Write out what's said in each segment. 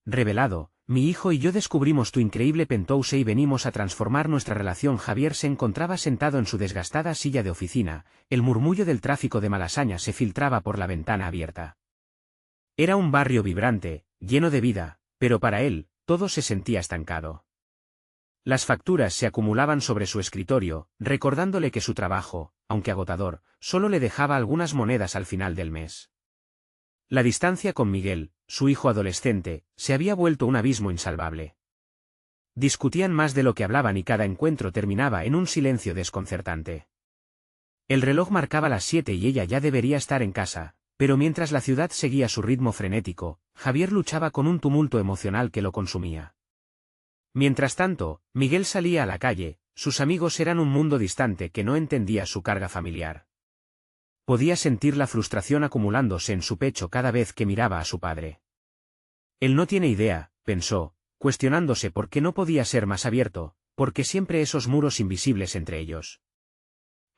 revelado, mi hijo y yo descubrimos tu increíble penthouse y venimos a transformar nuestra relación. Javier se encontraba sentado en su desgastada silla de oficina, el murmullo del tráfico de Malasaña se filtraba por la ventana abierta. Era un barrio vibrante, lleno de vida, pero para él, todo se sentía estancado. Las facturas se acumulaban sobre su escritorio, recordándole que su trabajo, aunque agotador, solo le dejaba algunas monedas al final del mes. La distancia con Miguel, su hijo adolescente, se había vuelto un abismo insalvable. Discutían más de lo que hablaban y cada encuentro terminaba en un silencio desconcertante. El reloj marcaba las 7 y ella ya debería estar en casa, pero mientras la ciudad seguía su ritmo frenético, Javier luchaba con un tumulto emocional que lo consumía. Mientras tanto, Miguel salía a la calle, sus amigos eran un mundo distante que no entendía su carga familiar. Podía sentir la frustración acumulándose en su pecho cada vez que miraba a su padre. Él no tiene idea, pensó, cuestionándose por qué no podía ser más abierto, porque siempre esos muros invisibles entre ellos.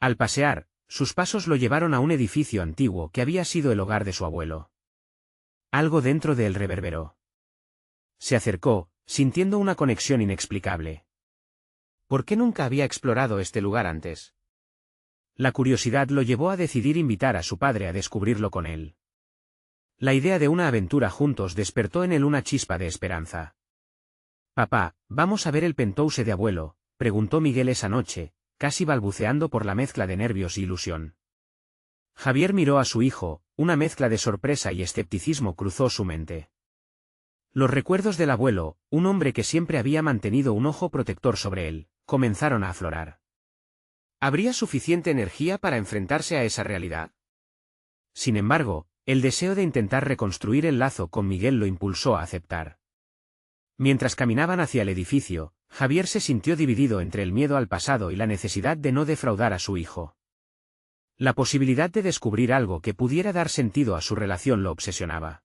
Al pasear, sus pasos lo llevaron a un edificio antiguo que había sido el hogar de su abuelo. Algo dentro de él reverberó. Se acercó, sintiendo una conexión inexplicable. ¿Por qué nunca había explorado este lugar antes? La curiosidad lo llevó a decidir invitar a su padre a descubrirlo con él. La idea de una aventura juntos despertó en él una chispa de esperanza. «Papá, ¿vamos a ver el penthouse de abuelo?», preguntó Miguel esa noche, casi balbuceando por la mezcla de nervios y ilusión. Javier miró a su hijo, una mezcla de sorpresa y escepticismo cruzó su mente. Los recuerdos del abuelo, un hombre que siempre había mantenido un ojo protector sobre él, comenzaron a aflorar. ¿Habría suficiente energía para enfrentarse a esa realidad? Sin embargo, el deseo de intentar reconstruir el lazo con Miguel lo impulsó a aceptar. Mientras caminaban hacia el edificio, Javier se sintió dividido entre el miedo al pasado y la necesidad de no defraudar a su hijo. La posibilidad de descubrir algo que pudiera dar sentido a su relación lo obsesionaba.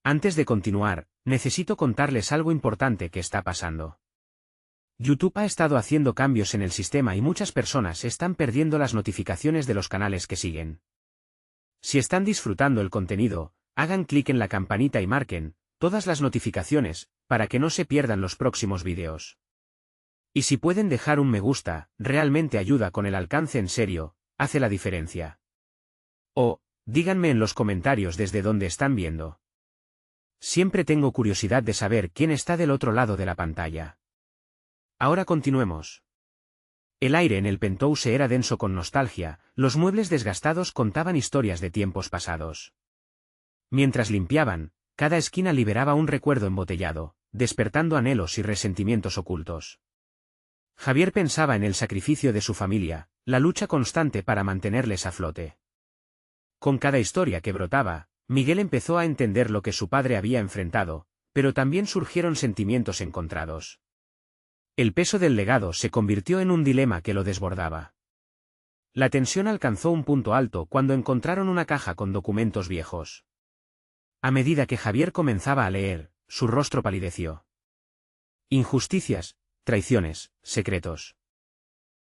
Antes de continuar, necesito contarles algo importante que está pasando. YouTube ha estado haciendo cambios en el sistema y muchas personas están perdiendo las notificaciones de los canales que siguen. Si están disfrutando el contenido, hagan clic en la campanita y marquen todas las notificaciones, para que no se pierdan los próximos vídeos. Y si pueden dejar un me gusta, realmente ayuda con el alcance en serio, hace la diferencia. O, díganme en los comentarios desde dónde están viendo. Siempre tengo curiosidad de saber quién está del otro lado de la pantalla. Ahora continuemos. El aire en el penthouse era denso con nostalgia, los muebles desgastados contaban historias de tiempos pasados. Mientras limpiaban, cada esquina liberaba un recuerdo embotellado, despertando anhelos y resentimientos ocultos. Javier pensaba en el sacrificio de su familia, la lucha constante para mantenerles a flote. Con cada historia que brotaba, Miguel empezó a entender lo que su padre había enfrentado, pero también surgieron sentimientos encontrados. El peso del legado se convirtió en un dilema que lo desbordaba. La tensión alcanzó un punto alto cuando encontraron una caja con documentos viejos. A medida que Javier comenzaba a leer, su rostro palideció. Injusticias, traiciones, secretos.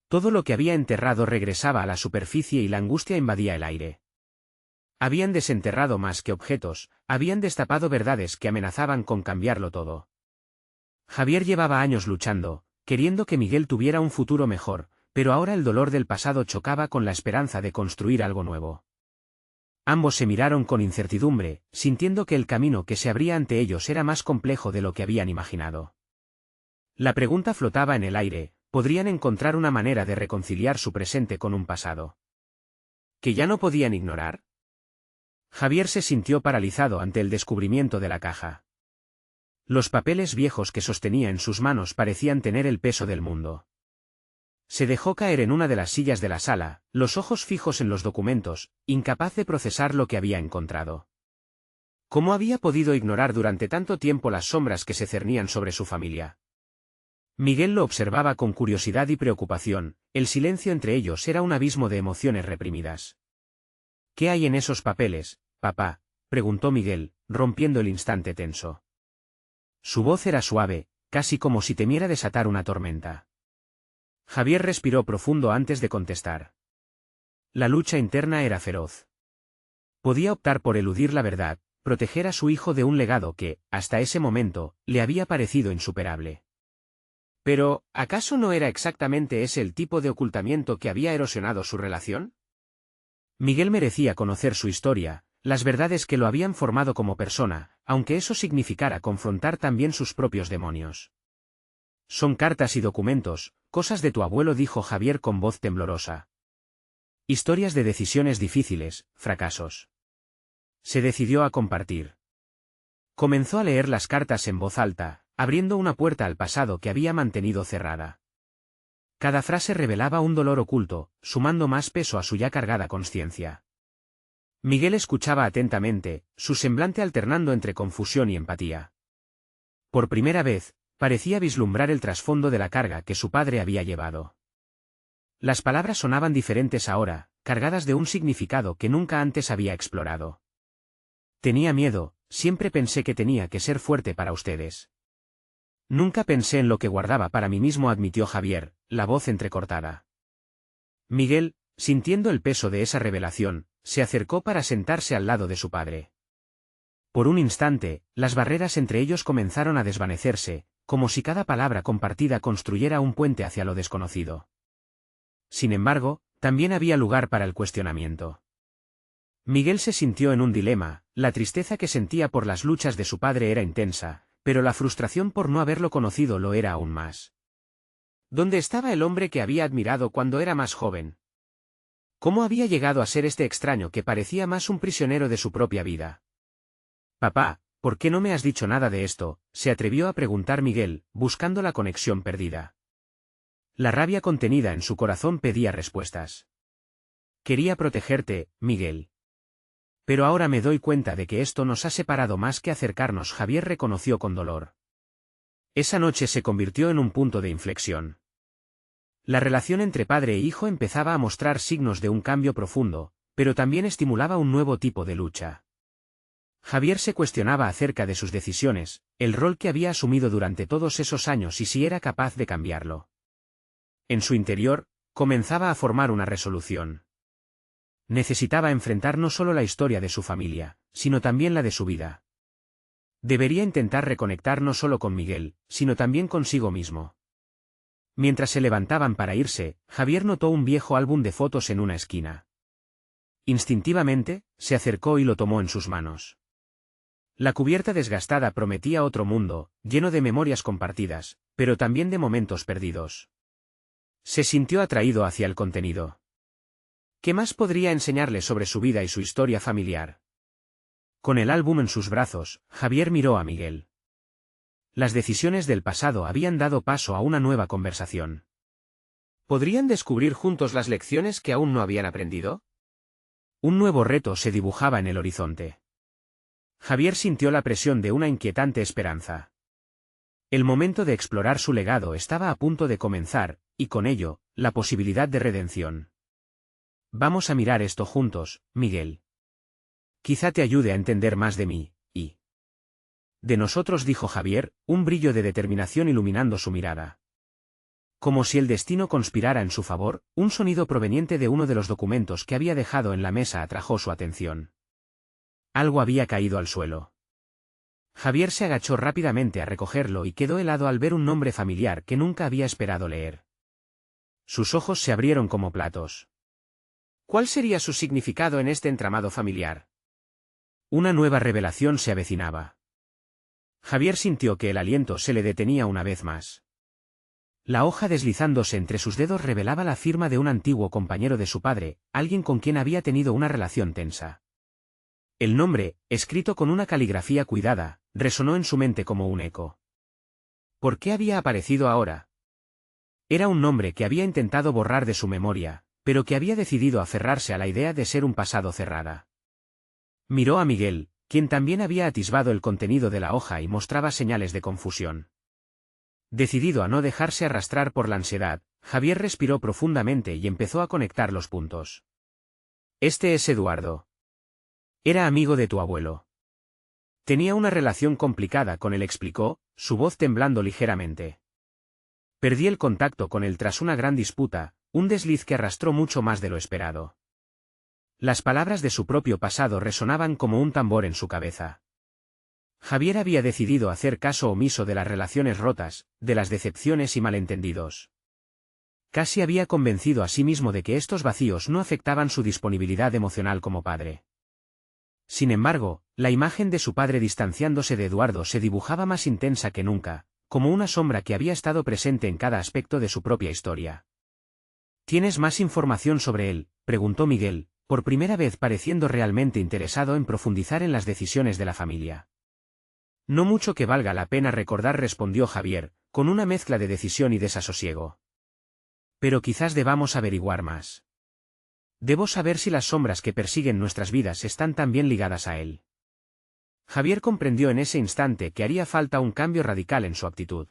Todo lo que había enterrado regresaba a la superficie y la angustia invadía el aire. Habían desenterrado más que objetos, habían destapado verdades que amenazaban con cambiarlo todo. Javier llevaba años luchando, queriendo que Miguel tuviera un futuro mejor, pero ahora el dolor del pasado chocaba con la esperanza de construir algo nuevo. Ambos se miraron con incertidumbre, sintiendo que el camino que se abría ante ellos era más complejo de lo que habían imaginado. La pregunta flotaba en el aire, ¿podrían encontrar una manera de reconciliar su presente con un pasado que ya no podían ignorar? Javier se sintió paralizado ante el descubrimiento de la caja. Los papeles viejos que sostenía en sus manos parecían tener el peso del mundo. Se dejó caer en una de las sillas de la sala, los ojos fijos en los documentos, incapaz de procesar lo que había encontrado. ¿Cómo había podido ignorar durante tanto tiempo las sombras que se cernían sobre su familia? Miguel lo observaba con curiosidad y preocupación, el silencio entre ellos era un abismo de emociones reprimidas. ¿Qué hay en esos papeles, papá?, preguntó Miguel, rompiendo el instante tenso. Su voz era suave, casi como si temiera desatar una tormenta. Javier respiró profundo antes de contestar. La lucha interna era feroz. Podía optar por eludir la verdad, proteger a su hijo de un legado que, hasta ese momento, le había parecido insuperable. Pero, ¿acaso no era exactamente ese el tipo de ocultamiento que había erosionado su relación? Miguel merecía conocer su historia, las verdades que lo habían formado como persona, aunque eso significara confrontar también sus propios demonios. Son cartas y documentos, cosas de tu abuelo, dijo Javier con voz temblorosa. Historias de decisiones difíciles, fracasos. Se decidió a compartir. Comenzó a leer las cartas en voz alta, abriendo una puerta al pasado que había mantenido cerrada. Cada frase revelaba un dolor oculto, sumando más peso a su ya cargada conciencia. Miguel escuchaba atentamente, su semblante alternando entre confusión y empatía. Por primera vez, parecía vislumbrar el trasfondo de la carga que su padre había llevado. Las palabras sonaban diferentes ahora, cargadas de un significado que nunca antes había explorado. Tenía miedo, siempre pensé que tenía que ser fuerte para ustedes. Nunca pensé en lo que guardaba para mí mismo, admitió Javier, la voz entrecortada. Miguel, sintiendo el peso de esa revelación, se acercó para sentarse al lado de su padre. Por un instante, las barreras entre ellos comenzaron a desvanecerse, como si cada palabra compartida construyera un puente hacia lo desconocido. Sin embargo, también había lugar para el cuestionamiento. Miguel se sintió en un dilema, la tristeza que sentía por las luchas de su padre era intensa, pero la frustración por no haberlo conocido lo era aún más. ¿Dónde estaba el hombre que había admirado cuando era más joven? ¿Cómo había llegado a ser este extraño que parecía más un prisionero de su propia vida? Papá, ¿por qué no me has dicho nada de esto?, se atrevió a preguntar Miguel, buscando la conexión perdida. La rabia contenida en su corazón pedía respuestas. Quería protegerte, Miguel. Pero ahora me doy cuenta de que esto nos ha separado más que acercarnos, Javier reconoció con dolor. Esa noche se convirtió en un punto de inflexión. La relación entre padre e hijo empezaba a mostrar signos de un cambio profundo, pero también estimulaba un nuevo tipo de lucha. Javier se cuestionaba acerca de sus decisiones, el rol que había asumido durante todos esos años y si era capaz de cambiarlo. En su interior, comenzaba a formar una resolución. Necesitaba enfrentar no solo la historia de su familia, sino también la de su vida. Debería intentar reconectar no solo con Miguel, sino también consigo mismo. Mientras se levantaban para irse, Javier notó un viejo álbum de fotos en una esquina. Instintivamente, se acercó y lo tomó en sus manos. La cubierta desgastada prometía otro mundo, lleno de memorias compartidas, pero también de momentos perdidos. Se sintió atraído hacia el contenido. ¿Qué más podría enseñarle sobre su vida y su historia familiar? Con el álbum en sus brazos, Javier miró a Miguel. Las decisiones del pasado habían dado paso a una nueva conversación. ¿Podrían descubrir juntos las lecciones que aún no habían aprendido? Un nuevo reto se dibujaba en el horizonte. Javier sintió la presión de una inquietante esperanza. El momento de explorar su legado estaba a punto de comenzar, y con ello, la posibilidad de redención. Vamos a mirar esto juntos, Miguel. Quizá te ayude a entender más de mí, y de nosotros, dijo Javier, un brillo de determinación iluminando su mirada. Como si el destino conspirara en su favor, un sonido proveniente de uno de los documentos que había dejado en la mesa atrajo su atención. Algo había caído al suelo. Javier se agachó rápidamente a recogerlo y quedó helado al ver un nombre familiar que nunca había esperado leer. Sus ojos se abrieron como platos. ¿Cuál sería su significado en este entramado familiar? Una nueva revelación se avecinaba. Javier sintió que el aliento se le detenía una vez más. La hoja deslizándose entre sus dedos revelaba la firma de un antiguo compañero de su padre, alguien con quien había tenido una relación tensa. El nombre, escrito con una caligrafía cuidada, resonó en su mente como un eco. ¿Por qué había aparecido ahora? Era un nombre que había intentado borrar de su memoria, pero que había decidido aferrarse a la idea de ser un pasado cerrada. Miró a Miguel, quien también había atisbado el contenido de la hoja y mostraba señales de confusión. Decidido a no dejarse arrastrar por la ansiedad, Javier respiró profundamente y empezó a conectar los puntos. Este es Eduardo. Era amigo de tu abuelo. Tenía una relación complicada con él, explicó, su voz temblando ligeramente. Perdí el contacto con él tras una gran disputa, un desliz que arrastró mucho más de lo esperado. Las palabras de su propio pasado resonaban como un tambor en su cabeza. Javier había decidido hacer caso omiso de las relaciones rotas, de las decepciones y malentendidos. Casi había convencido a sí mismo de que estos vacíos no afectaban su disponibilidad emocional como padre. Sin embargo, la imagen de su padre distanciándose de Eduardo se dibujaba más intensa que nunca, como una sombra que había estado presente en cada aspecto de su propia historia. ¿Tienes más información sobre él?, preguntó Miguel, por primera vez pareciendo realmente interesado en profundizar en las decisiones de la familia. No mucho que valga la pena recordar, respondió Javier, con una mezcla de decisión y desasosiego. Pero quizás debamos averiguar más. Debo saber si las sombras que persiguen nuestras vidas están también ligadas a él. Javier comprendió en ese instante que haría falta un cambio radical en su actitud.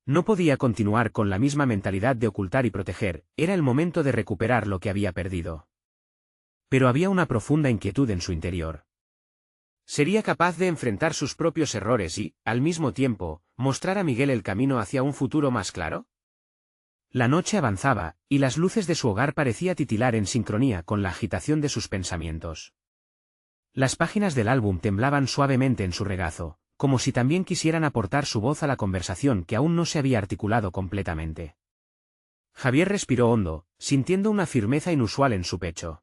No podía continuar con la misma mentalidad de ocultar y proteger, era el momento de recuperar lo que había perdido. Pero había una profunda inquietud en su interior. ¿Sería capaz de enfrentar sus propios errores y, al mismo tiempo, mostrar a Miguel el camino hacia un futuro más claro? La noche avanzaba, y las luces de su hogar parecían titilar en sincronía con la agitación de sus pensamientos. Las páginas del álbum temblaban suavemente en su regazo, como si también quisieran aportar su voz a la conversación que aún no se había articulado completamente. Javier respiró hondo, sintiendo una firmeza inusual en su pecho.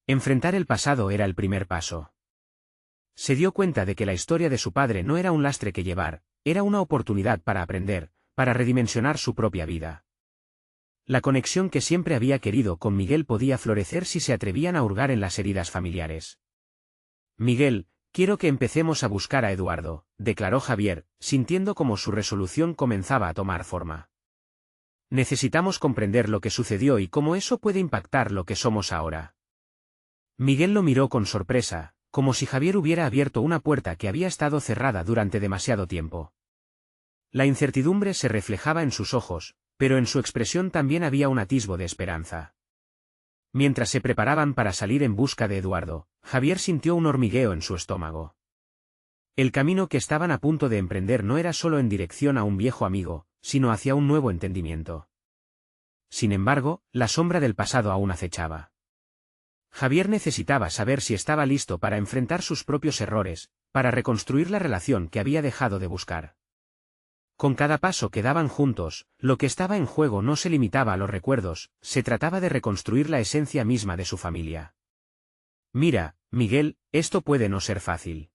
Enfrentar el pasado era el primer paso. Se dio cuenta de que la historia de su padre no era un lastre que llevar, era una oportunidad para aprender, para redimensionar su propia vida. La conexión que siempre había querido con Miguel podía florecer si se atrevían a hurgar en las heridas familiares. Miguel, quiero que empecemos a buscar a Eduardo, declaró Javier, sintiendo como su resolución comenzaba a tomar forma. Necesitamos comprender lo que sucedió y cómo eso puede impactar lo que somos ahora. Miguel lo miró con sorpresa, como si Javier hubiera abierto una puerta que había estado cerrada durante demasiado tiempo. La incertidumbre se reflejaba en sus ojos, pero en su expresión también había un atisbo de esperanza. Mientras se preparaban para salir en busca de Eduardo, Javier sintió un hormigueo en su estómago. El camino que estaban a punto de emprender no era solo en dirección a un viejo amigo, sino hacia un nuevo entendimiento. Sin embargo, la sombra del pasado aún acechaba. Javier necesitaba saber si estaba listo para enfrentar sus propios errores, para reconstruir la relación que había dejado de buscar. Con cada paso que daban juntos, lo que estaba en juego no se limitaba a los recuerdos, se trataba de reconstruir la esencia misma de su familia. Mira, Miguel, esto puede no ser fácil.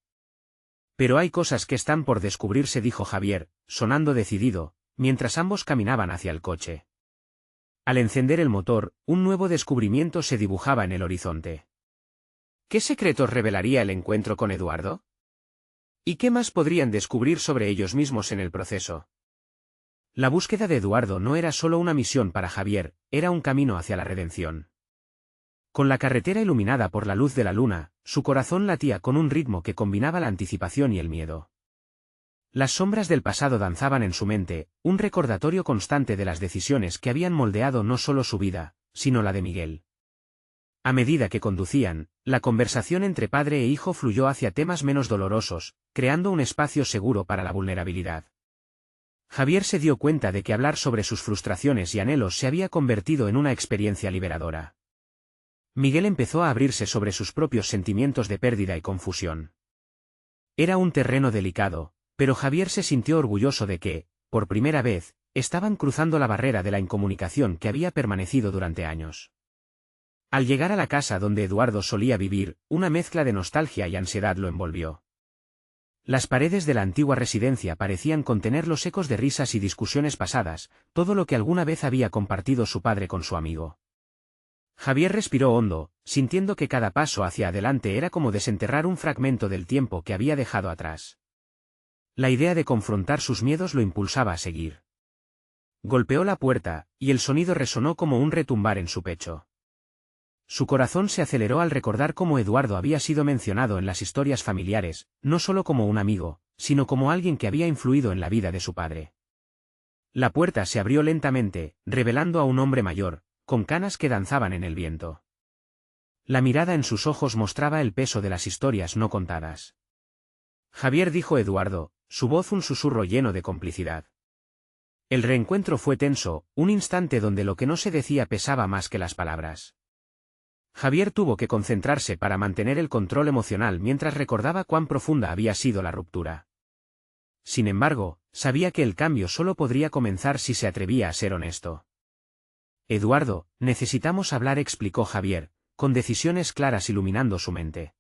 Pero hay cosas que están por descubrirse, dijo Javier, sonando decidido, mientras ambos caminaban hacia el coche. Al encender el motor, un nuevo descubrimiento se dibujaba en el horizonte. ¿Qué secretos revelaría el encuentro con Eduardo? ¿Y qué más podrían descubrir sobre ellos mismos en el proceso? La búsqueda de Eduardo no era solo una misión para Javier, era un camino hacia la redención. Con la carretera iluminada por la luz de la luna, su corazón latía con un ritmo que combinaba la anticipación y el miedo. Las sombras del pasado danzaban en su mente, un recordatorio constante de las decisiones que habían moldeado no solo su vida, sino la de Miguel. A medida que conducían, la conversación entre padre e hijo fluyó hacia temas menos dolorosos, creando un espacio seguro para la vulnerabilidad. Javier se dio cuenta de que hablar sobre sus frustraciones y anhelos se había convertido en una experiencia liberadora. Miguel empezó a abrirse sobre sus propios sentimientos de pérdida y confusión. Era un terreno delicado, pero Javier se sintió orgulloso de que, por primera vez, estaban cruzando la barrera de la incomunicación que había permanecido durante años. Al llegar a la casa donde Eduardo solía vivir, una mezcla de nostalgia y ansiedad lo envolvió. Las paredes de la antigua residencia parecían contener los ecos de risas y discusiones pasadas, todo lo que alguna vez había compartido su padre con su amigo. Javier respiró hondo, sintiendo que cada paso hacia adelante era como desenterrar un fragmento del tiempo que había dejado atrás. La idea de confrontar sus miedos lo impulsaba a seguir. Golpeó la puerta, y el sonido resonó como un retumbar en su pecho. Su corazón se aceleró al recordar cómo Eduardo había sido mencionado en las historias familiares, no solo como un amigo, sino como alguien que había influido en la vida de su padre. La puerta se abrió lentamente, revelando a un hombre mayor, con canas que danzaban en el viento. La mirada en sus ojos mostraba el peso de las historias no contadas. Javier, dijo Eduardo, su voz un susurro lleno de complicidad. El reencuentro fue tenso, un instante donde lo que no se decía pesaba más que las palabras. Javier tuvo que concentrarse para mantener el control emocional mientras recordaba cuán profunda había sido la ruptura. Sin embargo, sabía que el cambio solo podría comenzar si se atrevía a ser honesto. Eduardo, necesitamos hablar, explicó Javier, con decisiones claras iluminando su mente.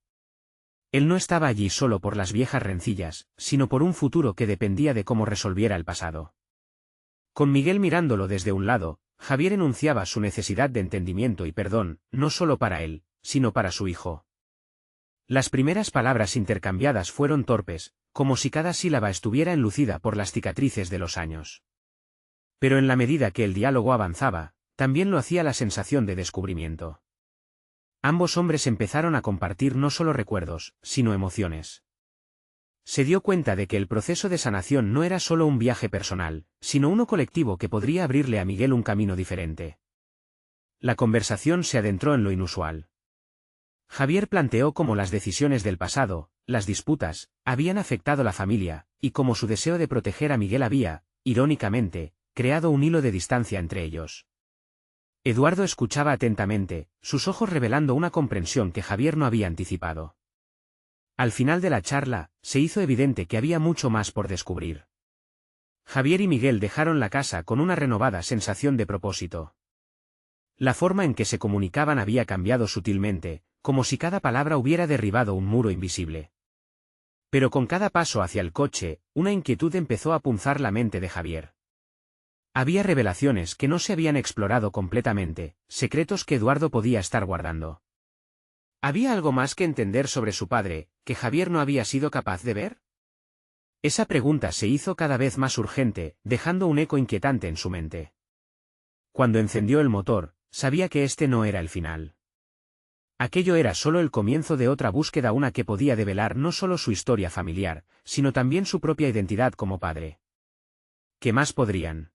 Él no estaba allí solo por las viejas rencillas, sino por un futuro que dependía de cómo resolviera el pasado. Con Miguel mirándolo desde un lado, Javier enunciaba su necesidad de entendimiento y perdón, no solo para él, sino para su hijo. Las primeras palabras intercambiadas fueron torpes, como si cada sílaba estuviera enlucida por las cicatrices de los años. Pero en la medida que el diálogo avanzaba, también lo hacía la sensación de descubrimiento. Ambos hombres empezaron a compartir no solo recuerdos, sino emociones. Se dio cuenta de que el proceso de sanación no era solo un viaje personal, sino uno colectivo que podría abrirle a Miguel un camino diferente. La conversación se adentró en lo inusual. Javier planteó cómo las decisiones del pasado, las disputas, habían afectado a la familia, y cómo su deseo de proteger a Miguel había, irónicamente, creado un hilo de distancia entre ellos. Eduardo escuchaba atentamente, sus ojos revelando una comprensión que Javier no había anticipado. Al final de la charla, se hizo evidente que había mucho más por descubrir. Javier y Miguel dejaron la casa con una renovada sensación de propósito. La forma en que se comunicaban había cambiado sutilmente, como si cada palabra hubiera derribado un muro invisible. Pero con cada paso hacia el coche, una inquietud empezó a punzar la mente de Javier. Había revelaciones que no se habían explorado completamente, secretos que Eduardo podía estar guardando. ¿Había algo más que entender sobre su padre, que Javier no había sido capaz de ver? Esa pregunta se hizo cada vez más urgente, dejando un eco inquietante en su mente. Cuando encendió el motor, sabía que este no era el final. Aquello era solo el comienzo de otra búsqueda, una que podía develar no solo su historia familiar, sino también su propia identidad como padre. ¿Qué más podrían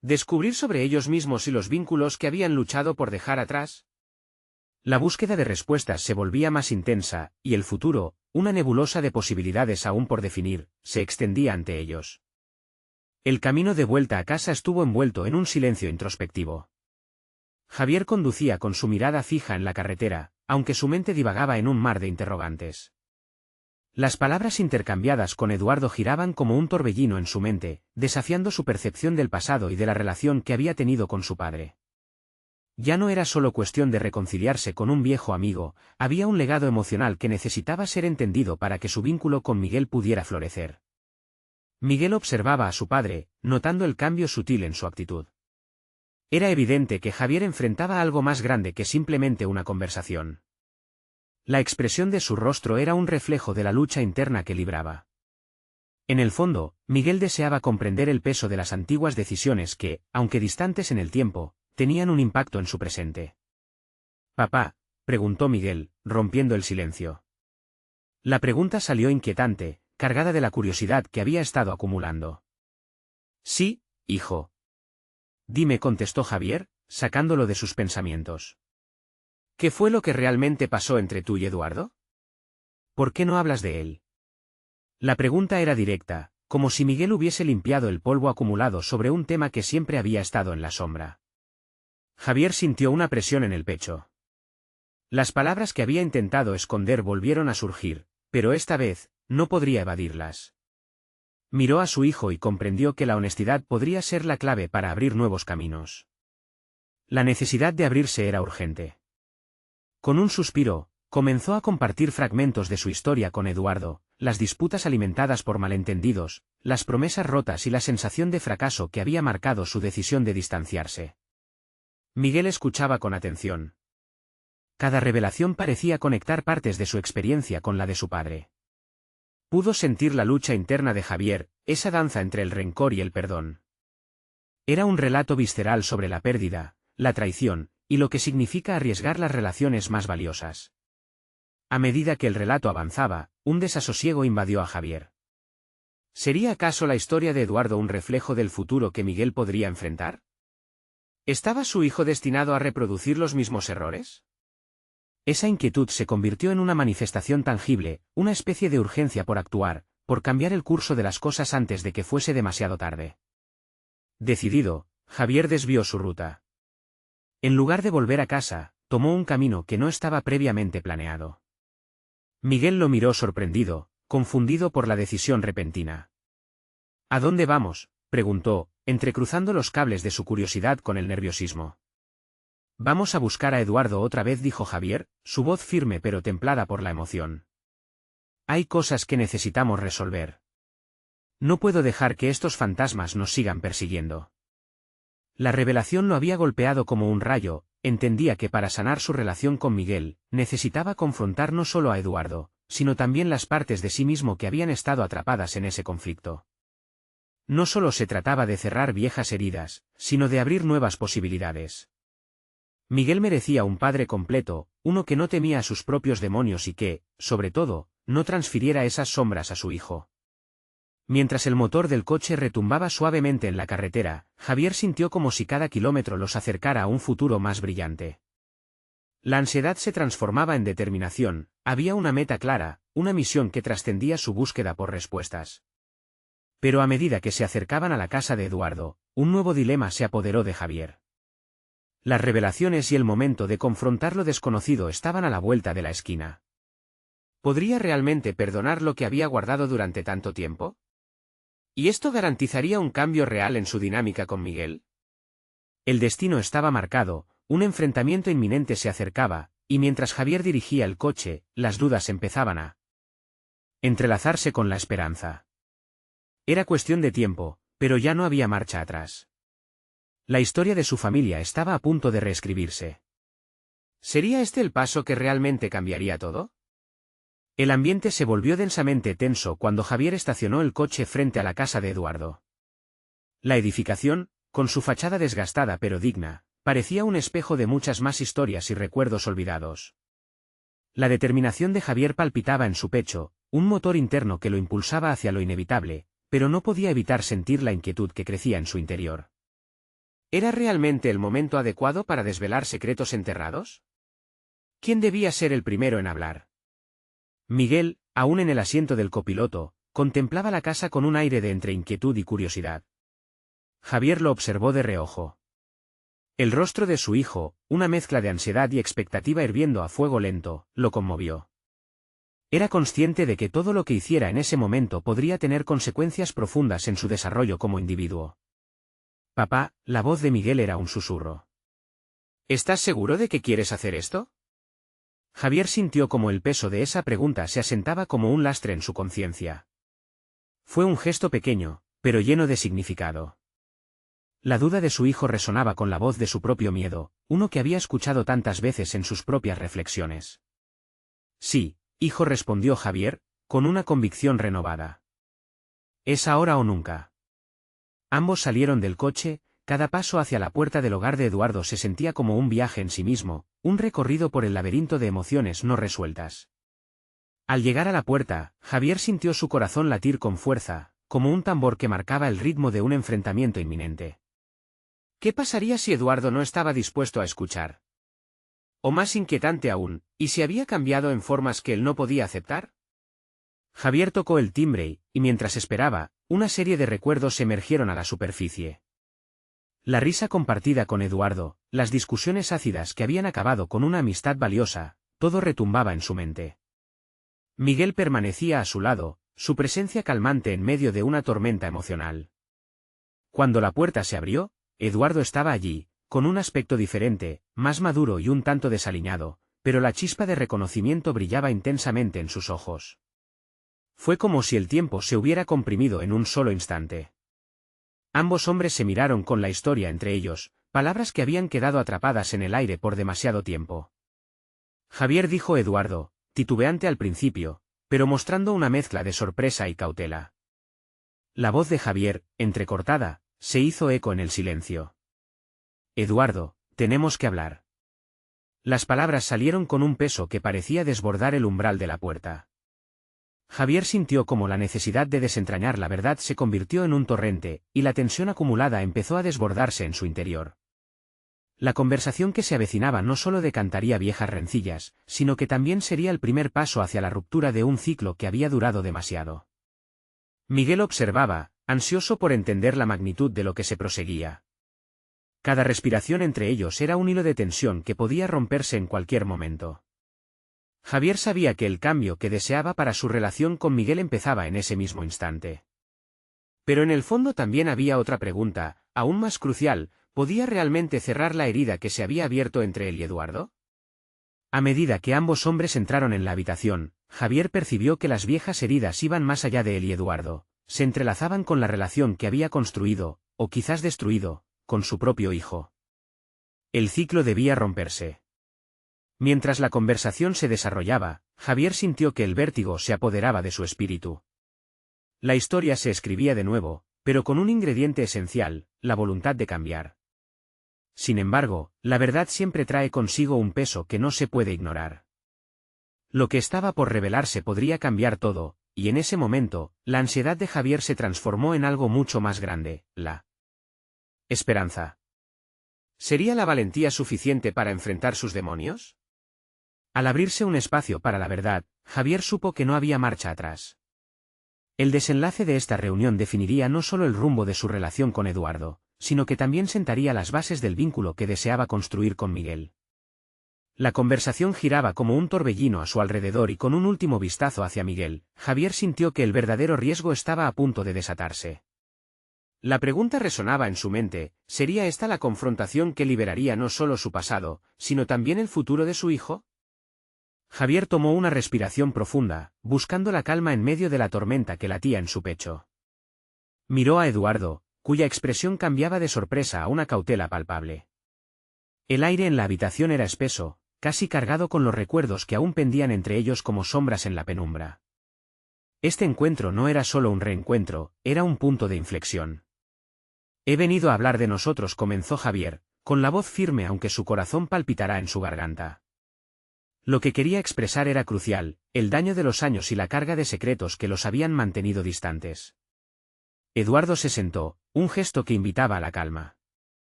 descubrir sobre ellos mismos y los vínculos que habían luchado por dejar atrás? La búsqueda de respuestas se volvía más intensa, y el futuro, una nebulosa de posibilidades aún por definir, se extendía ante ellos. El camino de vuelta a casa estuvo envuelto en un silencio introspectivo. Javier conducía con su mirada fija en la carretera, aunque su mente divagaba en un mar de interrogantes. Las palabras intercambiadas con Eduardo giraban como un torbellino en su mente, desafiando su percepción del pasado y de la relación que había tenido con su padre. Ya no era solo cuestión de reconciliarse con un viejo amigo, había un legado emocional que necesitaba ser entendido para que su vínculo con Miguel pudiera florecer. Miguel observaba a su padre, notando el cambio sutil en su actitud. Era evidente que Javier enfrentaba algo más grande que simplemente una conversación. La expresión de su rostro era un reflejo de la lucha interna que libraba. En el fondo, Miguel deseaba comprender el peso de las antiguas decisiones que, aunque distantes en el tiempo, tenían un impacto en su presente. «Papá», preguntó Miguel, rompiendo el silencio. La pregunta salió inquietante, cargada de la curiosidad que había estado acumulando. «Sí, hijo». «Dime», contestó Javier, sacándolo de sus pensamientos. «¿Qué fue lo que realmente pasó entre tú y Eduardo? ¿Por qué no hablas de él?» La pregunta era directa, como si Miguel hubiese limpiado el polvo acumulado sobre un tema que siempre había estado en la sombra. Javier sintió una presión en el pecho. Las palabras que había intentado esconder volvieron a surgir, pero esta vez, no podría evadirlas. Miró a su hijo y comprendió que la honestidad podría ser la clave para abrir nuevos caminos. La necesidad de abrirse era urgente. Con un suspiro, comenzó a compartir fragmentos de su historia con Eduardo, las disputas alimentadas por malentendidos, las promesas rotas y la sensación de fracaso que había marcado su decisión de distanciarse. Miguel escuchaba con atención. Cada revelación parecía conectar partes de su experiencia con la de su padre. Pudo sentir la lucha interna de Javier, esa danza entre el rencor y el perdón. Era un relato visceral sobre la pérdida, la traición, y lo que significa arriesgar las relaciones más valiosas. A medida que el relato avanzaba, un desasosiego invadió a Javier. ¿Sería acaso la historia de Eduardo un reflejo del futuro que Miguel podría enfrentar? ¿Estaba su hijo destinado a reproducir los mismos errores? Esa inquietud se convirtió en una manifestación tangible, una especie de urgencia por actuar, por cambiar el curso de las cosas antes de que fuese demasiado tarde. Decidido, Javier desvió su ruta. En lugar de volver a casa, tomó un camino que no estaba previamente planeado. Miguel lo miró sorprendido, confundido por la decisión repentina. ¿A dónde vamos?, preguntó, entrecruzando los cables de su curiosidad con el nerviosismo. Vamos a buscar a Eduardo otra vez, dijo Javier, su voz firme pero templada por la emoción. Hay cosas que necesitamos resolver. No puedo dejar que estos fantasmas nos sigan persiguiendo. La revelación lo había golpeado como un rayo. Entendía que para sanar su relación con Miguel, necesitaba confrontar no solo a Eduardo, sino también las partes de sí mismo que habían estado atrapadas en ese conflicto. No solo se trataba de cerrar viejas heridas, sino de abrir nuevas posibilidades. Miguel merecía un padre completo, uno que no temía a sus propios demonios y que, sobre todo, no transfiriera esas sombras a su hijo. Mientras el motor del coche retumbaba suavemente en la carretera, Javier sintió como si cada kilómetro los acercara a un futuro más brillante. La ansiedad se transformaba en determinación, había una meta clara, una misión que trascendía su búsqueda por respuestas. Pero a medida que se acercaban a la casa de Eduardo, un nuevo dilema se apoderó de Javier. Las revelaciones y el momento de confrontar lo desconocido estaban a la vuelta de la esquina. ¿Podría realmente perdonar lo que había guardado durante tanto tiempo? ¿Y esto garantizaría un cambio real en su dinámica con Miguel? El destino estaba marcado, un enfrentamiento inminente se acercaba, y mientras Javier dirigía el coche, las dudas empezaban a entrelazarse con la esperanza. Era cuestión de tiempo, pero ya no había marcha atrás. La historia de su familia estaba a punto de reescribirse. ¿Sería este el paso que realmente cambiaría todo? El ambiente se volvió densamente tenso cuando Javier estacionó el coche frente a la casa de Eduardo. La edificación, con su fachada desgastada pero digna, parecía un espejo de muchas más historias y recuerdos olvidados. La determinación de Javier palpitaba en su pecho, un motor interno que lo impulsaba hacia lo inevitable, pero no podía evitar sentir la inquietud que crecía en su interior. ¿Era realmente el momento adecuado para desvelar secretos enterrados? ¿Quién debía ser el primero en hablar? Miguel, aún en el asiento del copiloto, contemplaba la casa con un aire de entre inquietud y curiosidad. Javier lo observó de reojo. El rostro de su hijo, una mezcla de ansiedad y expectativa hirviendo a fuego lento, lo conmovió. Era consciente de que todo lo que hiciera en ese momento podría tener consecuencias profundas en su desarrollo como individuo. Papá, la voz de Miguel era un susurro. ¿Estás seguro de que quieres hacer esto? Javier sintió como el peso de esa pregunta se asentaba como un lastre en su conciencia. Fue un gesto pequeño, pero lleno de significado. La duda de su hijo resonaba con la voz de su propio miedo, uno que había escuchado tantas veces en sus propias reflexiones. Sí, hijo, respondió Javier, con una convicción renovada. Es ahora o nunca. Ambos salieron del coche. Cada paso hacia la puerta del hogar de Eduardo se sentía como un viaje en sí mismo, un recorrido por el laberinto de emociones no resueltas. Al llegar a la puerta, Javier sintió su corazón latir con fuerza, como un tambor que marcaba el ritmo de un enfrentamiento inminente. ¿Qué pasaría si Eduardo no estaba dispuesto a escuchar? O más inquietante aún, ¿y si había cambiado en formas que él no podía aceptar? Javier tocó el timbre y mientras esperaba, una serie de recuerdos emergieron a la superficie. La risa compartida con Eduardo, las discusiones ácidas que habían acabado con una amistad valiosa, todo retumbaba en su mente. Miguel permanecía a su lado, su presencia calmante en medio de una tormenta emocional. Cuando la puerta se abrió, Eduardo estaba allí, con un aspecto diferente, más maduro y un tanto desaliñado, pero la chispa de reconocimiento brillaba intensamente en sus ojos. Fue como si el tiempo se hubiera comprimido en un solo instante. Ambos hombres se miraron con la historia entre ellos, palabras que habían quedado atrapadas en el aire por demasiado tiempo. Javier, dijo Eduardo, titubeante al principio, pero mostrando una mezcla de sorpresa y cautela. La voz de Javier, entrecortada, se hizo eco en el silencio. Eduardo, tenemos que hablar. Las palabras salieron con un peso que parecía desbordar el umbral de la puerta. Javier sintió como la necesidad de desentrañar la verdad se convirtió en un torrente, y la tensión acumulada empezó a desbordarse en su interior. La conversación que se avecinaba no solo decantaría viejas rencillas, sino que también sería el primer paso hacia la ruptura de un ciclo que había durado demasiado. Miguel observaba, ansioso por entender la magnitud de lo que se proseguía. Cada respiración entre ellos era un hilo de tensión que podía romperse en cualquier momento. Javier sabía que el cambio que deseaba para su relación con Miguel empezaba en ese mismo instante. Pero en el fondo también había otra pregunta, aún más crucial: ¿podía realmente cerrar la herida que se había abierto entre él y Eduardo? A medida que ambos hombres entraron en la habitación, Javier percibió que las viejas heridas iban más allá de él y Eduardo, se entrelazaban con la relación que había construido, o quizás destruido, con su propio hijo. El ciclo debía romperse. Mientras la conversación se desarrollaba, Javier sintió que el vértigo se apoderaba de su espíritu. La historia se escribía de nuevo, pero con un ingrediente esencial: la voluntad de cambiar. Sin embargo, la verdad siempre trae consigo un peso que no se puede ignorar. Lo que estaba por revelarse podría cambiar todo, y en ese momento, la ansiedad de Javier se transformó en algo mucho más grande: la esperanza. ¿Sería la valentía suficiente para enfrentar sus demonios? Al abrirse un espacio para la verdad, Javier supo que no había marcha atrás. El desenlace de esta reunión definiría no solo el rumbo de su relación con Eduardo, sino que también sentaría las bases del vínculo que deseaba construir con Miguel. La conversación giraba como un torbellino a su alrededor y con un último vistazo hacia Miguel, Javier sintió que el verdadero riesgo estaba a punto de desatarse. La pregunta resonaba en su mente: ¿sería esta la confrontación que liberaría no solo su pasado, sino también el futuro de su hijo? Javier tomó una respiración profunda, buscando la calma en medio de la tormenta que latía en su pecho. Miró a Eduardo, cuya expresión cambiaba de sorpresa a una cautela palpable. El aire en la habitación era espeso, casi cargado con los recuerdos que aún pendían entre ellos como sombras en la penumbra. Este encuentro no era solo un reencuentro, era un punto de inflexión. «He venido a hablar de nosotros», comenzó Javier, con la voz firme aunque su corazón palpitará en su garganta. Lo que quería expresar era crucial: el daño de los años y la carga de secretos que los habían mantenido distantes. Eduardo se sentó, un gesto que invitaba a la calma.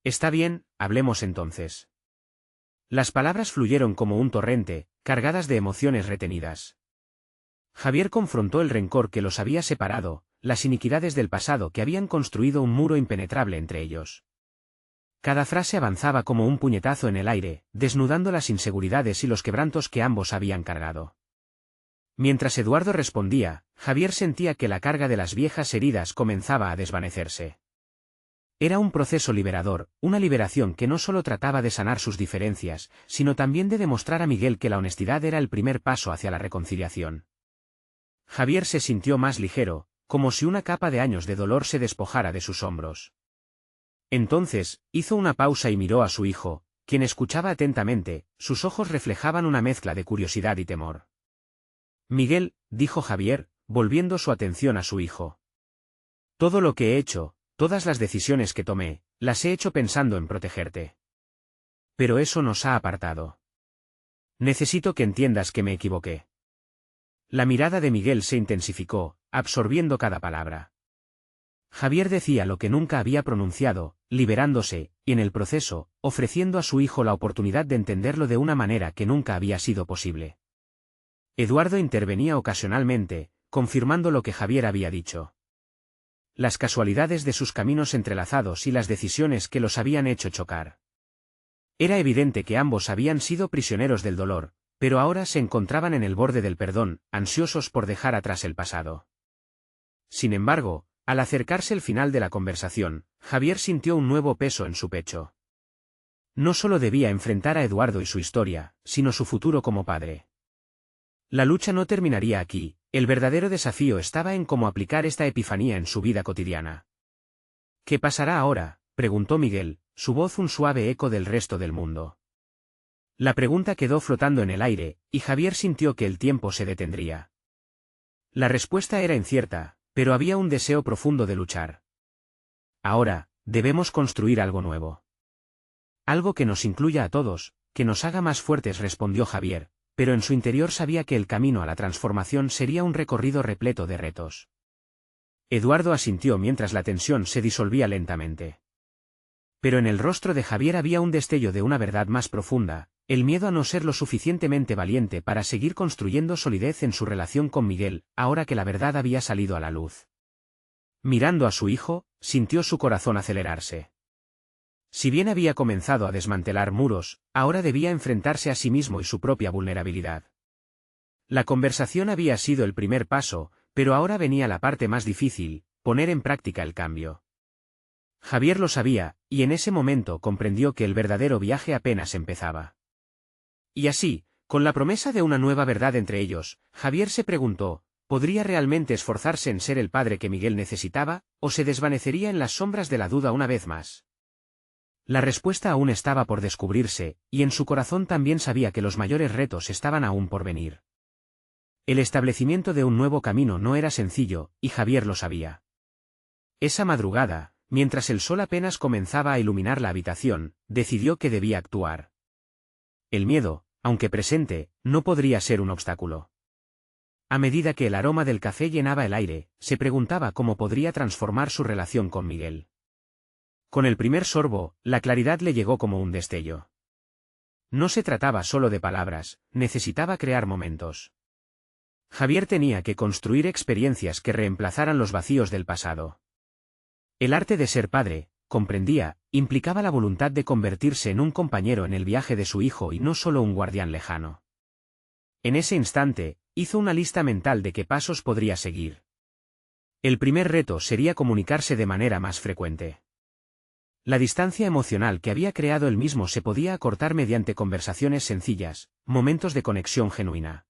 «Está bien, hablemos entonces». Las palabras fluyeron como un torrente, cargadas de emociones retenidas. Javier confrontó el rencor que los había separado, las iniquidades del pasado que habían construido un muro impenetrable entre ellos. Cada frase avanzaba como un puñetazo en el aire, desnudando las inseguridades y los quebrantos que ambos habían cargado. Mientras Eduardo respondía, Javier sentía que la carga de las viejas heridas comenzaba a desvanecerse. Era un proceso liberador, una liberación que no solo trataba de sanar sus diferencias, sino también de demostrar a Miguel que la honestidad era el primer paso hacia la reconciliación. Javier se sintió más ligero, como si una capa de años de dolor se despojara de sus hombros. Entonces, hizo una pausa y miró a su hijo, quien escuchaba atentamente. Sus ojos reflejaban una mezcla de curiosidad y temor. «Miguel», dijo Javier, volviendo su atención a su hijo. «Todo lo que he hecho, todas las decisiones que tomé, las he hecho pensando en protegerte. Pero eso nos ha apartado. Necesito que entiendas que me equivoqué». La mirada de Miguel se intensificó, absorbiendo cada palabra. Javier decía lo que nunca había pronunciado, liberándose, y en el proceso, ofreciendo a su hijo la oportunidad de entenderlo de una manera que nunca había sido posible. Eduardo intervenía ocasionalmente, confirmando lo que Javier había dicho. Las casualidades de sus caminos entrelazados y las decisiones que los habían hecho chocar. Era evidente que ambos habían sido prisioneros del dolor, pero ahora se encontraban en el borde del perdón, ansiosos por dejar atrás el pasado. Sin embargo, al acercarse el final de la conversación, Javier sintió un nuevo peso en su pecho. No solo debía enfrentar a Eduardo y su historia, sino su futuro como padre. La lucha no terminaría aquí, el verdadero desafío estaba en cómo aplicar esta epifanía en su vida cotidiana. «¿Qué pasará ahora?», preguntó Miguel, su voz un suave eco del resto del mundo. La pregunta quedó flotando en el aire, y Javier sintió que el tiempo se detendría. La respuesta era incierta, pero había un deseo profundo de luchar. «Ahora, debemos construir algo nuevo. Algo que nos incluya a todos, que nos haga más fuertes», respondió Javier, pero en su interior sabía que el camino a la transformación sería un recorrido repleto de retos. Eduardo asintió mientras la tensión se disolvía lentamente. Pero en el rostro de Javier había un destello de una verdad más profunda, el miedo a no ser lo suficientemente valiente para seguir construyendo solidez en su relación con Miguel, ahora que la verdad había salido a la luz. Mirando a su hijo, sintió su corazón acelerarse. Si bien había comenzado a desmantelar muros, ahora debía enfrentarse a sí mismo y su propia vulnerabilidad. La conversación había sido el primer paso, pero ahora venía la parte más difícil, poner en práctica el cambio. Javier lo sabía, y en ese momento comprendió que el verdadero viaje apenas empezaba. Y así, con la promesa de una nueva verdad entre ellos, Javier se preguntó, ¿podría realmente esforzarse en ser el padre que Miguel necesitaba, o se desvanecería en las sombras de la duda una vez más? La respuesta aún estaba por descubrirse, y en su corazón también sabía que los mayores retos estaban aún por venir. El establecimiento de un nuevo camino no era sencillo, y Javier lo sabía. Esa madrugada, mientras el sol apenas comenzaba a iluminar la habitación, decidió que debía actuar. El miedo, aunque presente, no podría ser un obstáculo. A medida que el aroma del café llenaba el aire, se preguntaba cómo podría transformar su relación con Miguel. Con el primer sorbo, la claridad le llegó como un destello. No se trataba solo de palabras, necesitaba crear momentos. Javier tenía que construir experiencias que reemplazaran los vacíos del pasado. El arte de ser padre, comprendía, implicaba la voluntad de convertirse en un compañero en el viaje de su hijo y no solo un guardián lejano. En ese instante, hizo una lista mental de qué pasos podría seguir. El primer reto sería comunicarse de manera más frecuente. La distancia emocional que había creado él mismo se podía acortar mediante conversaciones sencillas, momentos de conexión genuina.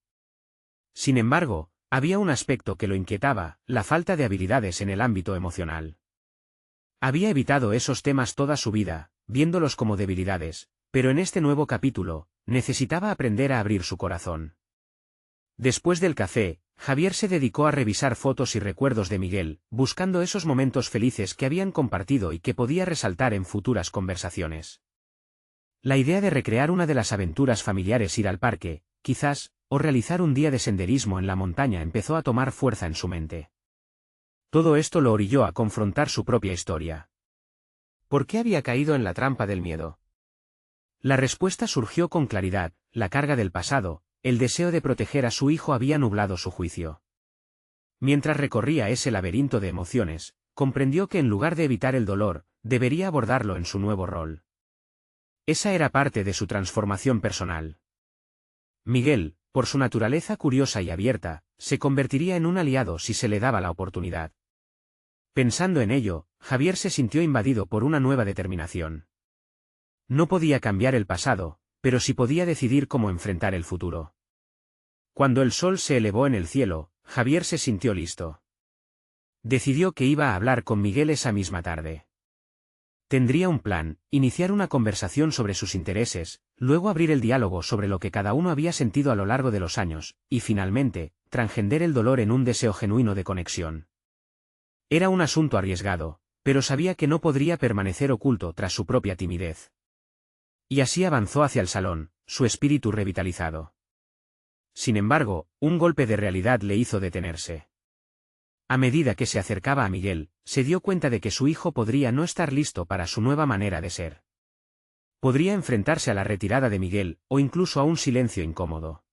Sin embargo, había un aspecto que lo inquietaba, la falta de habilidades en el ámbito emocional. Había evitado esos temas toda su vida, viéndolos como debilidades, pero en este nuevo capítulo, necesitaba aprender a abrir su corazón. Después del café, Javier se dedicó a revisar fotos y recuerdos de Miguel, buscando esos momentos felices que habían compartido y que podía resaltar en futuras conversaciones. La idea de recrear una de las aventuras familiares, ir al parque, quizás, o realizar un día de senderismo en la montaña empezó a tomar fuerza en su mente. Todo esto lo orilló a confrontar su propia historia. ¿Por qué había caído en la trampa del miedo? La respuesta surgió con claridad: la carga del pasado, el deseo de proteger a su hijo había nublado su juicio. Mientras recorría ese laberinto de emociones, comprendió que en lugar de evitar el dolor, debería abordarlo en su nuevo rol. Esa era parte de su transformación personal. Miguel, por su naturaleza curiosa y abierta, se convertiría en un aliado si se le daba la oportunidad. Pensando en ello, Javier se sintió invadido por una nueva determinación. No podía cambiar el pasado, pero sí podía decidir cómo enfrentar el futuro. Cuando el sol se elevó en el cielo, Javier se sintió listo. Decidió que iba a hablar con Miguel esa misma tarde. Tendría un plan: iniciar una conversación sobre sus intereses, luego abrir el diálogo sobre lo que cada uno había sentido a lo largo de los años, y finalmente, transcender el dolor en un deseo genuino de conexión. Era un asunto arriesgado, pero sabía que no podría permanecer oculto tras su propia timidez. Y así avanzó hacia el salón, su espíritu revitalizado. Sin embargo, un golpe de realidad le hizo detenerse. A medida que se acercaba a Miguel, se dio cuenta de que su hijo podría no estar listo para su nueva manera de ser. Podría enfrentarse a la retirada de Miguel, o incluso a un silencio incómodo.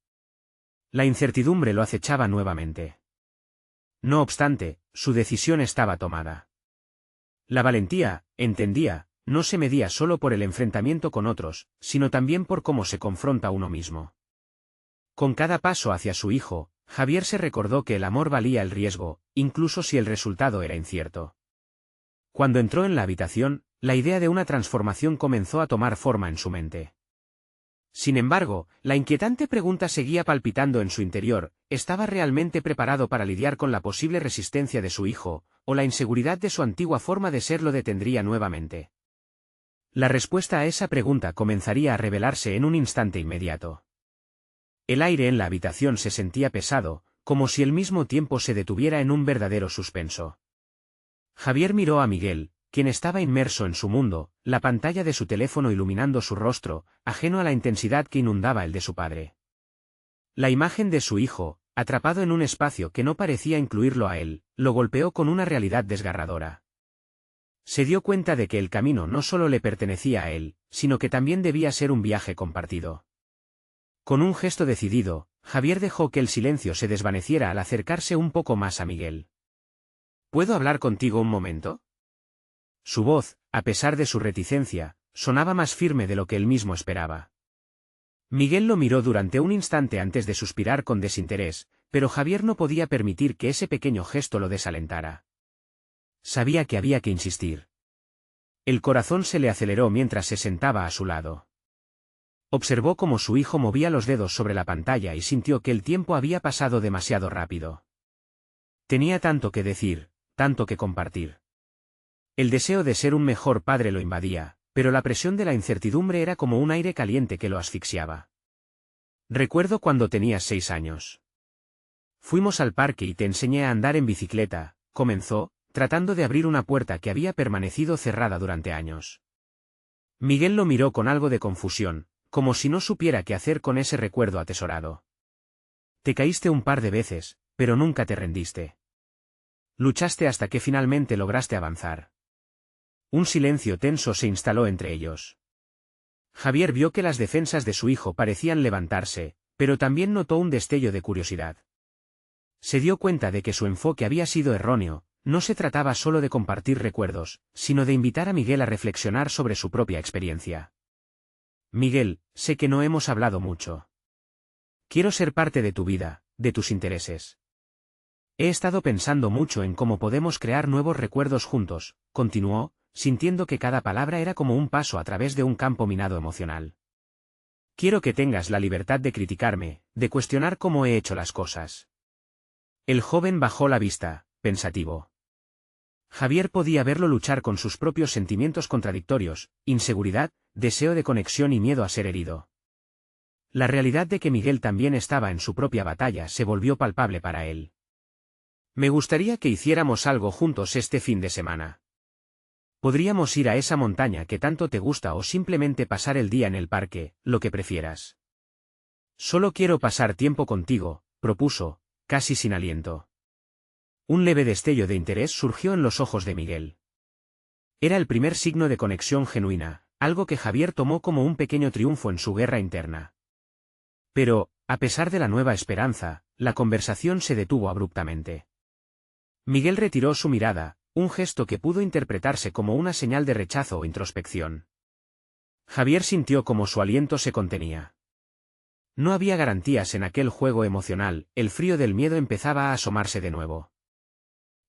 La incertidumbre lo acechaba nuevamente. No obstante, su decisión estaba tomada. La valentía, entendía, no se medía solo por el enfrentamiento con otros, sino también por cómo se confronta uno mismo. Con cada paso hacia su hijo, Javier se recordó que el amor valía el riesgo, incluso si el resultado era incierto. Cuando entró en la habitación, la idea de una transformación comenzó a tomar forma en su mente. Sin embargo, la inquietante pregunta seguía palpitando en su interior: ¿estaba realmente preparado para lidiar con la posible resistencia de su hijo, o la inseguridad de su antigua forma de ser lo detendría nuevamente? La respuesta a esa pregunta comenzaría a revelarse en un instante inmediato. El aire en la habitación se sentía pesado, como si el mismo tiempo se detuviera en un verdadero suspenso. Javier miró a Miguel, quien estaba inmerso en su mundo, la pantalla de su teléfono iluminando su rostro, ajeno a la intensidad que inundaba el de su padre. La imagen de su hijo, atrapado en un espacio que no parecía incluirlo a él, lo golpeó con una realidad desgarradora. Se dio cuenta de que el camino no solo le pertenecía a él, sino que también debía ser un viaje compartido. Con un gesto decidido, Javier dejó que el silencio se desvaneciera al acercarse un poco más a Miguel. ¿Puedo hablar contigo un momento? Su voz, a pesar de su reticencia, sonaba más firme de lo que él mismo esperaba. Miguel lo miró durante un instante antes de suspirar con desinterés, pero Javier no podía permitir que ese pequeño gesto lo desalentara. Sabía que había que insistir. El corazón se le aceleró mientras se sentaba a su lado. Observó cómo su hijo movía los dedos sobre la pantalla y sintió que el tiempo había pasado demasiado rápido. Tenía tanto que decir, tanto que compartir. El deseo de ser un mejor padre lo invadía, pero la presión de la incertidumbre era como un aire caliente que lo asfixiaba. Recuerdo cuando tenías 6 años. Fuimos al parque y te enseñé a andar en bicicleta, comenzó, tratando de abrir una puerta que había permanecido cerrada durante años. Miguel lo miró con algo de confusión, como si no supiera qué hacer con ese recuerdo atesorado. Te caíste un par de veces, pero nunca te rendiste. Luchaste hasta que finalmente lograste avanzar. Un silencio tenso se instaló entre ellos. Javier vio que las defensas de su hijo parecían levantarse, pero también notó un destello de curiosidad. Se dio cuenta de que su enfoque había sido erróneo. No se trataba solo de compartir recuerdos, sino de invitar a Miguel a reflexionar sobre su propia experiencia. Miguel, sé que no hemos hablado mucho. Quiero ser parte de tu vida, de tus intereses. He estado pensando mucho en cómo podemos crear nuevos recuerdos juntos, continuó, sintiendo que cada palabra era como un paso a través de un campo minado emocional. Quiero que tengas la libertad de criticarme, de cuestionar cómo he hecho las cosas. El joven bajó la vista, pensativo. Javier podía verlo luchar con sus propios sentimientos contradictorios, inseguridad, deseo de conexión y miedo a ser herido. La realidad de que Miguel también estaba en su propia batalla se volvió palpable para él. Me gustaría que hiciéramos algo juntos este fin de semana. Podríamos ir a esa montaña que tanto te gusta o simplemente pasar el día en el parque, lo que prefieras. Solo quiero pasar tiempo contigo, propuso, casi sin aliento. Un leve destello de interés surgió en los ojos de Miguel. Era el primer signo de conexión genuina, algo que Javier tomó como un pequeño triunfo en su guerra interna. Pero, a pesar de la nueva esperanza, la conversación se detuvo abruptamente. Miguel retiró su mirada, un gesto que pudo interpretarse como una señal de rechazo o introspección. Javier sintió como su aliento se contenía. No había garantías en aquel juego emocional, el frío del miedo empezaba a asomarse de nuevo.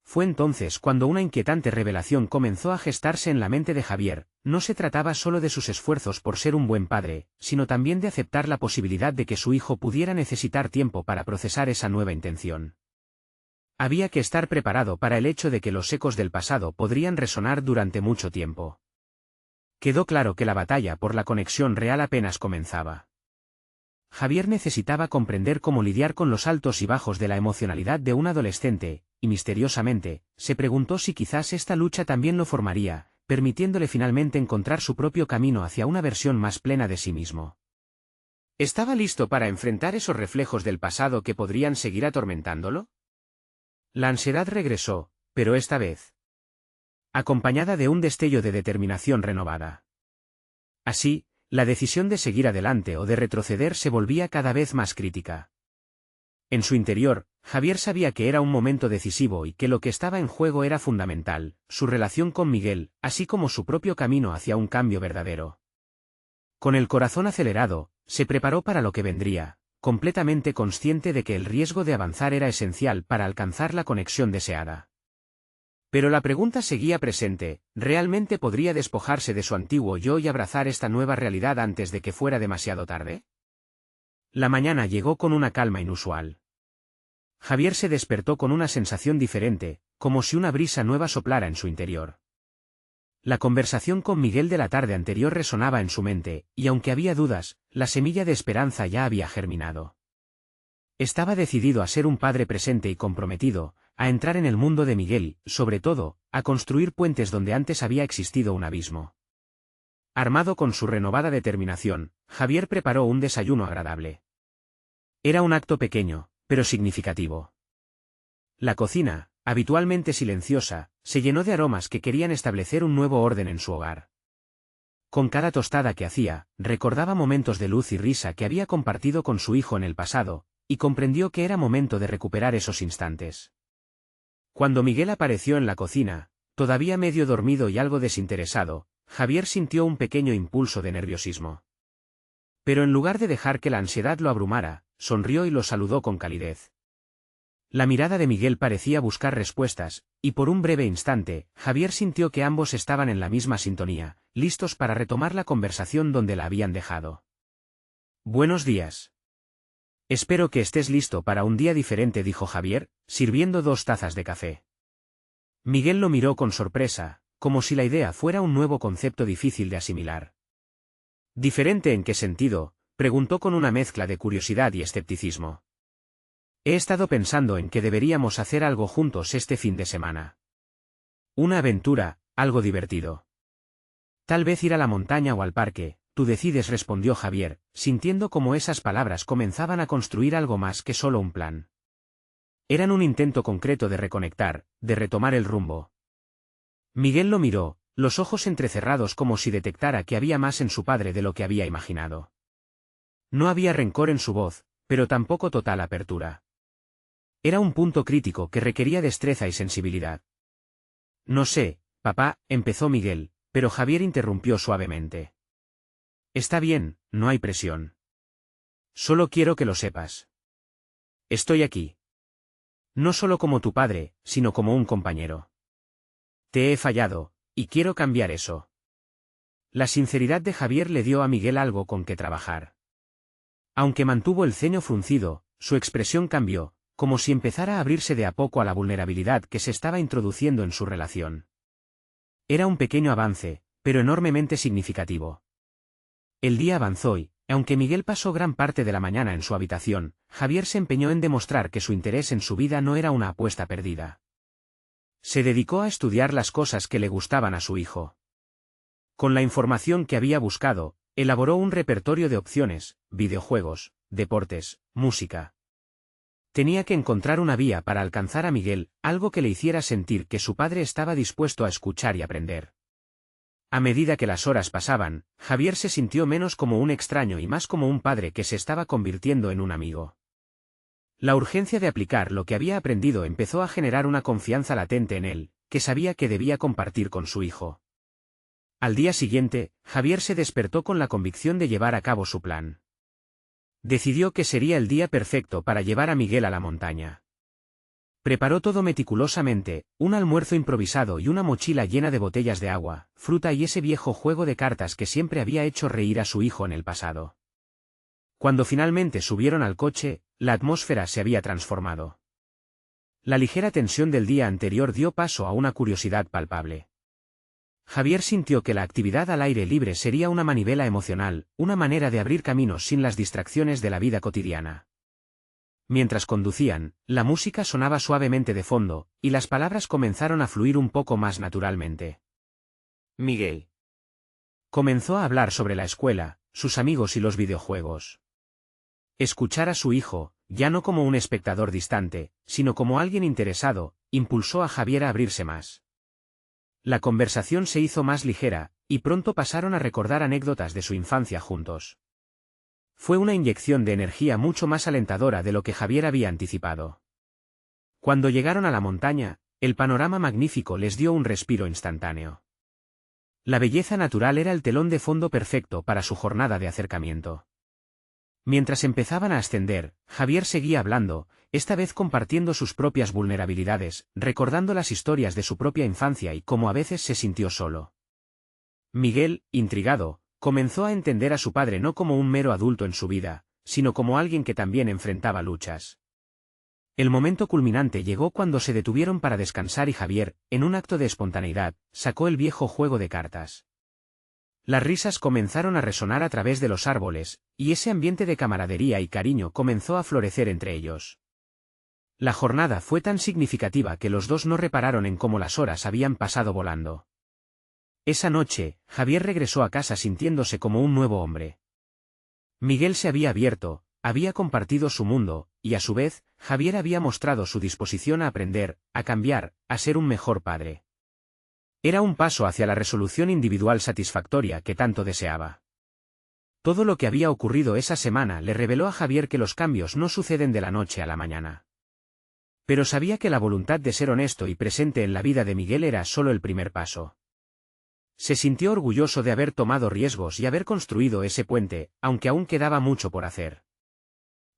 Fue entonces cuando una inquietante revelación comenzó a gestarse en la mente de Javier. No se trataba solo de sus esfuerzos por ser un buen padre, sino también de aceptar la posibilidad de que su hijo pudiera necesitar tiempo para procesar esa nueva intención. Había que estar preparado para el hecho de que los ecos del pasado podrían resonar durante mucho tiempo. Quedó claro que la batalla por la conexión real apenas comenzaba. Javier necesitaba comprender cómo lidiar con los altos y bajos de la emocionalidad de un adolescente, y misteriosamente, se preguntó si quizás esta lucha también lo formaría, permitiéndole finalmente encontrar su propio camino hacia una versión más plena de sí mismo. ¿Estaba listo para enfrentar esos reflejos del pasado que podrían seguir atormentándolo? La ansiedad regresó, pero esta vez acompañada de un destello de determinación renovada. Así, la decisión de seguir adelante o de retroceder se volvía cada vez más crítica. En su interior, Javier sabía que era un momento decisivo y que lo que estaba en juego era fundamental, su relación con Miguel, así como su propio camino hacia un cambio verdadero. Con el corazón acelerado, se preparó para lo que vendría, completamente consciente de que el riesgo de avanzar era esencial para alcanzar la conexión deseada. Pero la pregunta seguía presente, ¿realmente podría despojarse de su antiguo yo y abrazar esta nueva realidad antes de que fuera demasiado tarde? La mañana llegó con una calma inusual. Javier se despertó con una sensación diferente, como si una brisa nueva soplara en su interior. La conversación con Miguel de la tarde anterior resonaba en su mente, y aunque había dudas, la semilla de esperanza ya había germinado. Estaba decidido a ser un padre presente y comprometido, a entrar en el mundo de Miguel, sobre todo, a construir puentes donde antes había existido un abismo. Armado con su renovada determinación, Javier preparó un desayuno agradable. Era un acto pequeño, pero significativo. La cocina, habitualmente silenciosa, se llenó de aromas que querían establecer un nuevo orden en su hogar. Con cada tostada que hacía, recordaba momentos de luz y risa que había compartido con su hijo en el pasado, y comprendió que era momento de recuperar esos instantes. Cuando Miguel apareció en la cocina, Todavía medio dormido y algo desinteresado, Javier sintió un pequeño impulso de nerviosismo. Pero en lugar de dejar que la ansiedad lo abrumara, sonrió y lo saludó con calidez. La mirada de Miguel parecía buscar respuestas, y por un breve instante, Javier sintió que ambos estaban en la misma sintonía, listos para retomar la conversación donde la habían dejado. Buenos días. Espero que estés listo para un día diferente, dijo Javier, sirviendo 2 tazas de café. Miguel lo miró con sorpresa, como si la idea fuera un nuevo concepto difícil de asimilar. ¿Diferente en qué sentido?, preguntó con una mezcla de curiosidad y escepticismo. He estado pensando en que deberíamos hacer algo juntos este fin de semana. Una aventura, algo divertido. Tal vez ir a la montaña o al parque, tú decides, respondió Javier, sintiendo como esas palabras comenzaban a construir algo más que solo un plan. Eran un intento concreto de reconectar, de retomar el rumbo. Miguel lo miró, los ojos entrecerrados como si detectara que había más en su padre de lo que había imaginado. No había rencor en su voz, pero tampoco total apertura. Era un punto crítico que requería destreza y sensibilidad. No sé, papá, empezó Miguel, pero Javier interrumpió suavemente. Está bien, no hay presión. Solo quiero que lo sepas. Estoy aquí. No solo como tu padre, sino como un compañero. Te he fallado, y quiero cambiar eso. La sinceridad de Javier le dio a Miguel algo con que trabajar. Aunque mantuvo el ceño fruncido, su expresión cambió, como si empezara a abrirse de a poco a la vulnerabilidad que se estaba introduciendo en su relación. Era un pequeño avance, pero enormemente significativo. El día avanzó y, aunque Miguel pasó gran parte de la mañana en su habitación, Javier se empeñó en demostrar que su interés en su vida no era una apuesta perdida. Se dedicó a estudiar las cosas que le gustaban a su hijo. Con la información que había buscado, elaboró un repertorio de opciones: videojuegos, deportes, música. Tenía que encontrar una vía para alcanzar a Miguel, algo que le hiciera sentir que su padre estaba dispuesto a escuchar y aprender. A medida que las horas pasaban, Javier se sintió menos como un extraño y más como un padre que se estaba convirtiendo en un amigo. La urgencia de aplicar lo que había aprendido empezó a generar una confianza latente en él, que sabía que debía compartir con su hijo. Al día siguiente, Javier se despertó con la convicción de llevar a cabo su plan. Decidió que sería el día perfecto para llevar a Miguel a la montaña. Preparó todo meticulosamente, un almuerzo improvisado y una mochila llena de botellas de agua, fruta y ese viejo juego de cartas que siempre había hecho reír a su hijo en el pasado. Cuando finalmente subieron al coche, la atmósfera se había transformado. La ligera tensión del día anterior dio paso a una curiosidad palpable. Javier sintió que la actividad al aire libre sería una manivela emocional, una manera de abrir caminos sin las distracciones de la vida cotidiana. Mientras conducían, la música sonaba suavemente de fondo, y las palabras comenzaron a fluir un poco más naturalmente. Miguel comenzó a hablar sobre la escuela, sus amigos y los videojuegos. Escuchar a su hijo, ya no como un espectador distante, sino como alguien interesado, impulsó a Javier a abrirse más. La conversación se hizo más ligera, y pronto pasaron a recordar anécdotas de su infancia juntos. Fue una inyección de energía mucho más alentadora de lo que Javier había anticipado. Cuando llegaron a la montaña, el panorama magnífico les dio un respiro instantáneo. La belleza natural era el telón de fondo perfecto para su jornada de acercamiento. Mientras empezaban a ascender, Javier seguía hablando, esta vez compartiendo sus propias vulnerabilidades, recordando las historias de su propia infancia y cómo a veces se sintió solo. Miguel, intrigado, comenzó a entender a su padre no como un mero adulto en su vida, sino como alguien que también enfrentaba luchas. El momento culminante llegó cuando se detuvieron para descansar y Javier, en un acto de espontaneidad, sacó el viejo juego de cartas. Las risas comenzaron a resonar a través de los árboles, y ese ambiente de camaradería y cariño comenzó a florecer entre ellos. La jornada fue tan significativa que los dos no repararon en cómo las horas habían pasado volando. Esa noche, Javier regresó a casa sintiéndose como un nuevo hombre. Miguel se había abierto, había compartido su mundo, y a su vez, Javier había mostrado su disposición a aprender, a cambiar, a ser un mejor padre. Era un paso hacia la resolución individual satisfactoria que tanto deseaba. Todo lo que había ocurrido esa semana le reveló a Javier que los cambios no suceden de la noche a la mañana. Pero sabía que la voluntad de ser honesto y presente en la vida de Miguel era solo el primer paso. Se sintió orgulloso de haber tomado riesgos y haber construido ese puente, aunque aún quedaba mucho por hacer.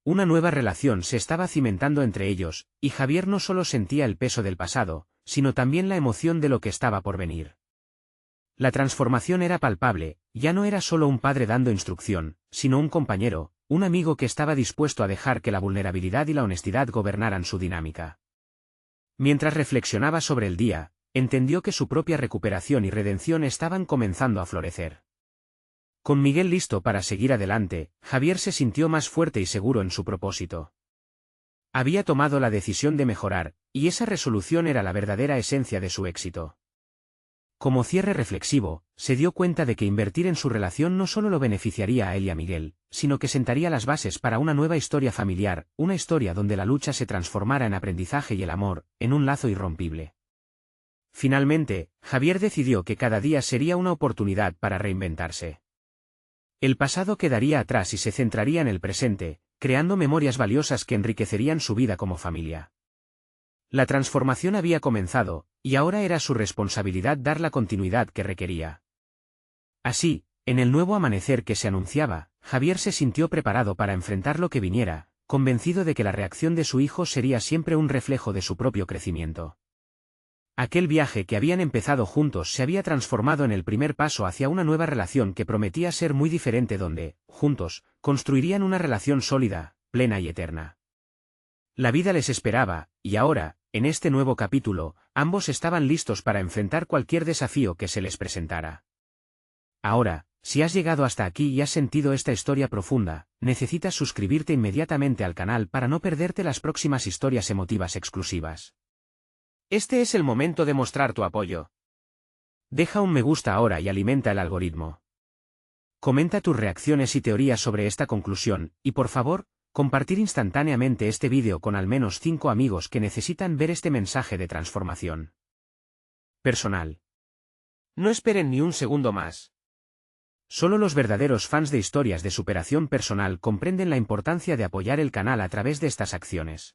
Una nueva relación se estaba cimentando entre ellos, y Javier no solo sentía el peso del pasado, sino también la emoción de lo que estaba por venir. La transformación era palpable, ya no era solo un padre dando instrucción, sino un compañero, un amigo que estaba dispuesto a dejar que la vulnerabilidad y la honestidad gobernaran su dinámica. Mientras reflexionaba sobre el día, entendió que su propia recuperación y redención estaban comenzando a florecer. Con Miguel listo para seguir adelante, Javier se sintió más fuerte y seguro en su propósito. Había tomado la decisión de mejorar, y esa resolución era la verdadera esencia de su éxito. Como cierre reflexivo, se dio cuenta de que invertir en su relación no solo lo beneficiaría a él y a Miguel, sino que sentaría las bases para una nueva historia familiar, una historia donde la lucha se transformara en aprendizaje y el amor, en un lazo irrompible. Finalmente, Javier decidió que cada día sería una oportunidad para reinventarse. El pasado quedaría atrás y se centraría en el presente, creando memorias valiosas que enriquecerían su vida como familia. La transformación había comenzado, y ahora era su responsabilidad dar la continuidad que requería. Así, en el nuevo amanecer que se anunciaba, Javier se sintió preparado para enfrentar lo que viniera, convencido de que la reacción de su hijo sería siempre un reflejo de su propio crecimiento. Aquel viaje que habían empezado juntos se había transformado en el primer paso hacia una nueva relación que prometía ser muy diferente donde, juntos, construirían una relación sólida, plena y eterna. La vida les esperaba, y ahora, en este nuevo capítulo, ambos estaban listos para enfrentar cualquier desafío que se les presentara. Ahora, si has llegado hasta aquí y has sentido esta historia profunda, necesitas suscribirte inmediatamente al canal para no perderte las próximas historias emotivas exclusivas. Este es el momento de mostrar tu apoyo. Deja un me gusta ahora y alimenta el algoritmo. Comenta tus reacciones y teorías sobre esta conclusión, y por favor, compartir instantáneamente este vídeo con al menos 5 amigos que necesitan ver este mensaje de transformación personal. No esperen ni un segundo más. Solo los verdaderos fans de historias de superación personal comprenden la importancia de apoyar el canal a través de estas acciones.